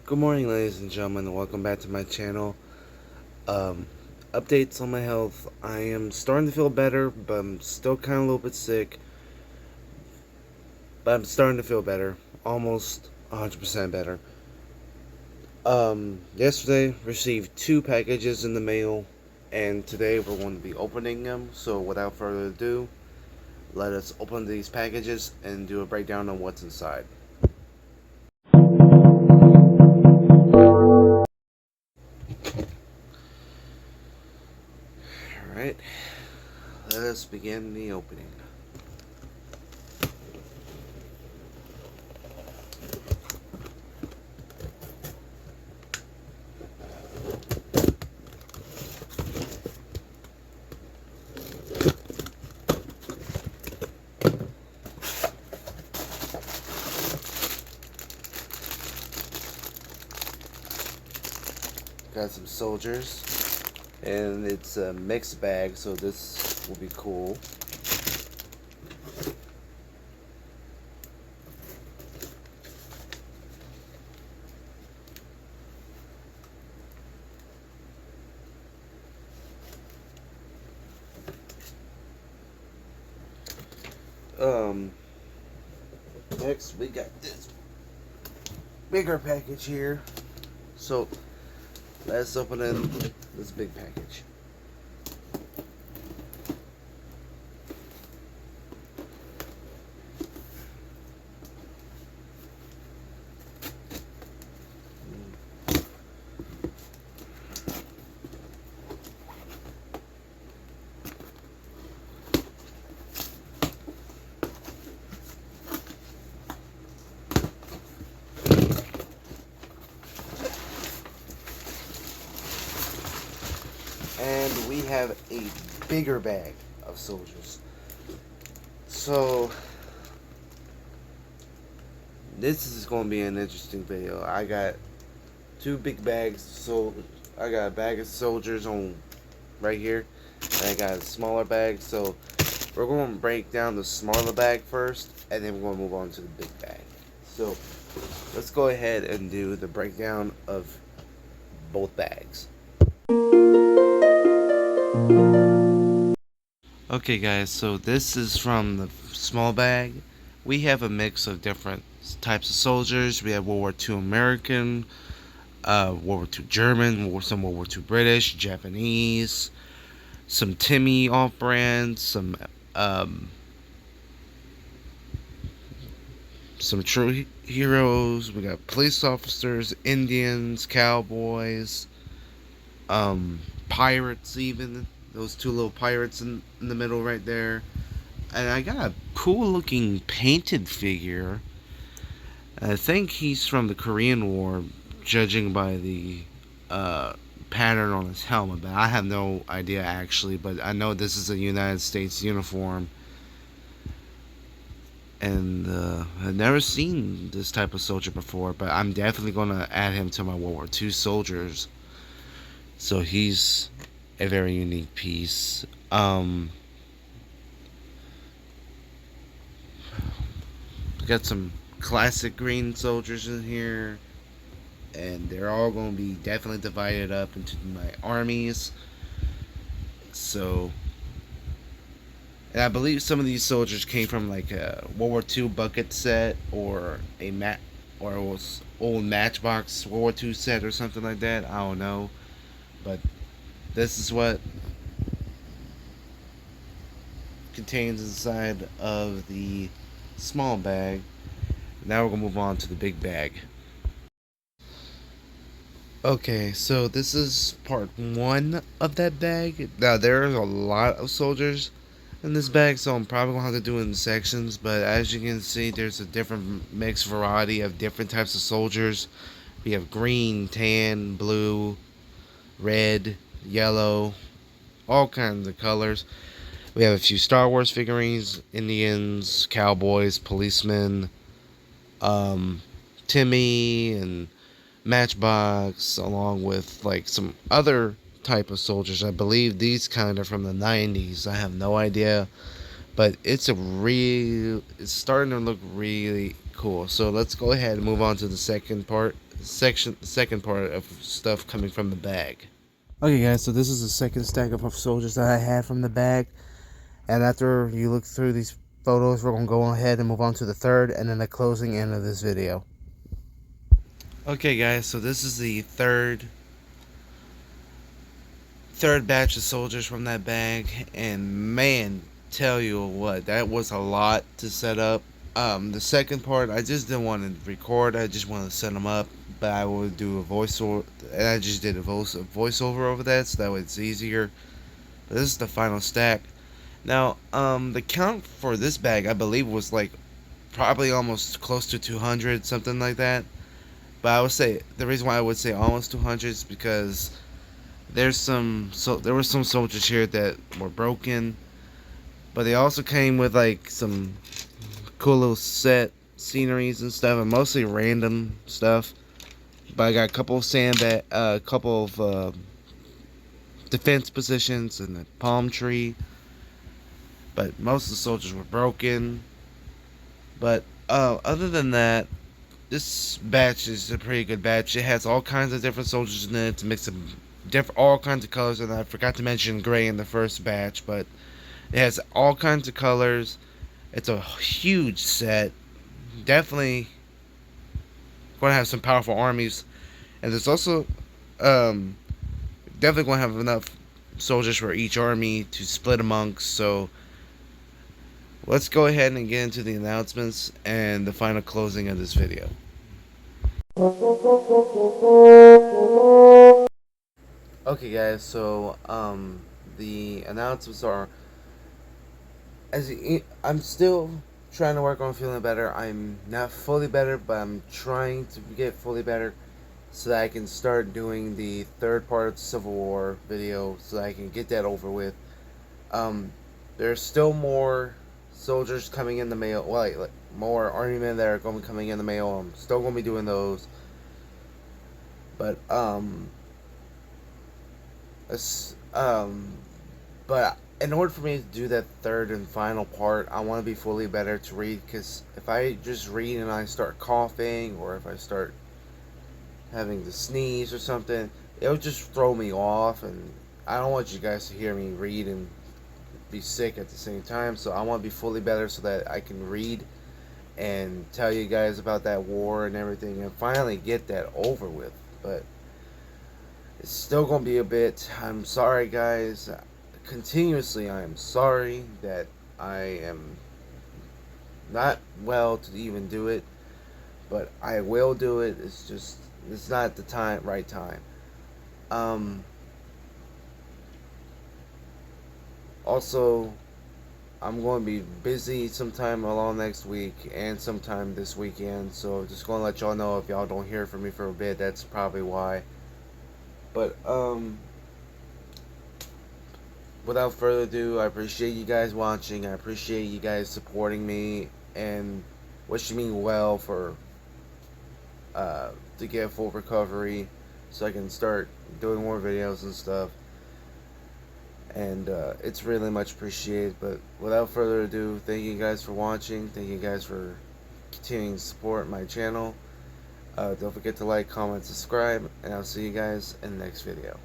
Good morning, ladies and gentlemen, and welcome back to my channel. Um, Updates on my health. I am starting to feel better, but I'm still kind of a little bit sick. But I'm starting to feel better, almost 100% better. Yesterday received 2 packages in the mail, and today we're going to be opening them. So without further ado, let us open these packages and do a breakdown on what's inside. Alright, let us begin the opening. Got some soldiers, and it's a mixed bag, so this will be cool. Um, Next we got this bigger package here. So let's open in this big package. And we have a bigger bag of soldiers. So this is going to be an interesting video. I got 2 big bags, so I got a bag of soldiers on right here, and I got a smaller bag. So we're going to break down the smaller bag first, and then we're going to move on to the big bag. So let's go ahead and do the breakdown of both bags. Okay guys, so this is from the small bag. We have a mix of different types of soldiers. We have World War II American, World War II German, some World War II British, Japanese, some Timmy off-brand, some true heroes. We got police officers, Indians, cowboys, pirates even. Those 2 little pirates in the middle right there. And I got a cool looking painted figure. I think he's from the Korean War, judging by the pattern on his helmet, but I have no idea actually. But I know this is a United States uniform, and I've never seen this type of soldier before. But I'm definitely gonna add him to my World War II soldiers. So he's a very unique piece. Got some classic green soldiers in here, and they're all going to be definitely divided up into my armies. So, and I believe some of these soldiers came from like a World War II bucket set, or or it was old Matchbox World War II set or something like that. I don't know, but this is what contains inside of the small bag. Now we're gonna move on to the big bag. Okay, so this is part 1 of that bag. Now there's a lot of soldiers in this bag, so I'm probably gonna have to do it in sections. But as you can see, there's a different mixed variety of different types of soldiers. We have green, tan, blue, red, yellow, all kinds of colors. We have a few Star Wars figurines, Indians, cowboys, policemen, Timmy, and Matchbox, along with like some other type of soldiers. I believe these kind of from the 90s. I have no idea, but it's starting to look really cool. So let's go ahead and move on to the second part, second part of stuff coming from the bag. Okay, guys, so this is the second stack of soldiers that I had from the bag, and after you look through these photos, we're gonna go ahead and move on to the third and then the closing end of this video. Okay, guys, so this is the third batch of soldiers from that bag, and man, tell you what, that was a lot to set up. The second part, I just didn't want to record. I just wanted to set them up, but I would do a voiceover, and I just did a voiceover over that, so that way it's easier. But this is the final stack. Now, the count for this bag, I believe, was like probably almost close to 200, something like that. But I would say the reason why I would say almost 200 is because there were some soldiers here that were broken, but they also came with like some cool little set sceneries and stuff, and mostly random stuff. But I got a couple of a couple of defense positions and a palm tree. But most of the soldiers were broken. But other than that, this batch is a pretty good batch. It has all kinds of different soldiers in it to mix them all kinds of colors, and I forgot to mention gray in the first batch, but it has all kinds of colors. It's a huge set. Definitely going to have some powerful armies, and there's also definitely going to have enough soldiers for each army to split amongst. So let's go ahead and get into the announcements and the final closing of this video. Okay, guys, so the announcements are, I'm still trying to work on feeling better. I'm not fully better, but I'm trying to get fully better so that I can start doing the third part of the Civil War video, so that I can get that over with. There's still more soldiers coming in the mail, well, like more army men that are going to be coming in the mail. I'm still going to be doing those, but but in order for me to do that third and final part, I want to be fully better to read, because if I just read and I start coughing, or if I start having to sneeze or something, it'll just throw me off, and I don't want you guys to hear me read and be sick at the same time. So I want to be fully better so that I can read and tell you guys about that war and everything, and finally get that over with. But it's still gonna be a bit. I'm sorry, guys. Continuously, I am sorry that I am not well to even do it, but I will do it. It's just, it's not the right time. Also, I'm going to be busy sometime along next week and sometime this weekend, so just going to let y'all know, if y'all don't hear from me for a bit, that's probably why. But without further ado, I appreciate you guys watching. I appreciate you guys supporting me and wishing me well for to get full recovery, so I can start doing more videos and stuff. And it's really much appreciated. But without further ado, thank you guys for watching. Thank you guys for continuing to support my channel. Don't forget to like, comment, subscribe, and I'll see you guys in the next video.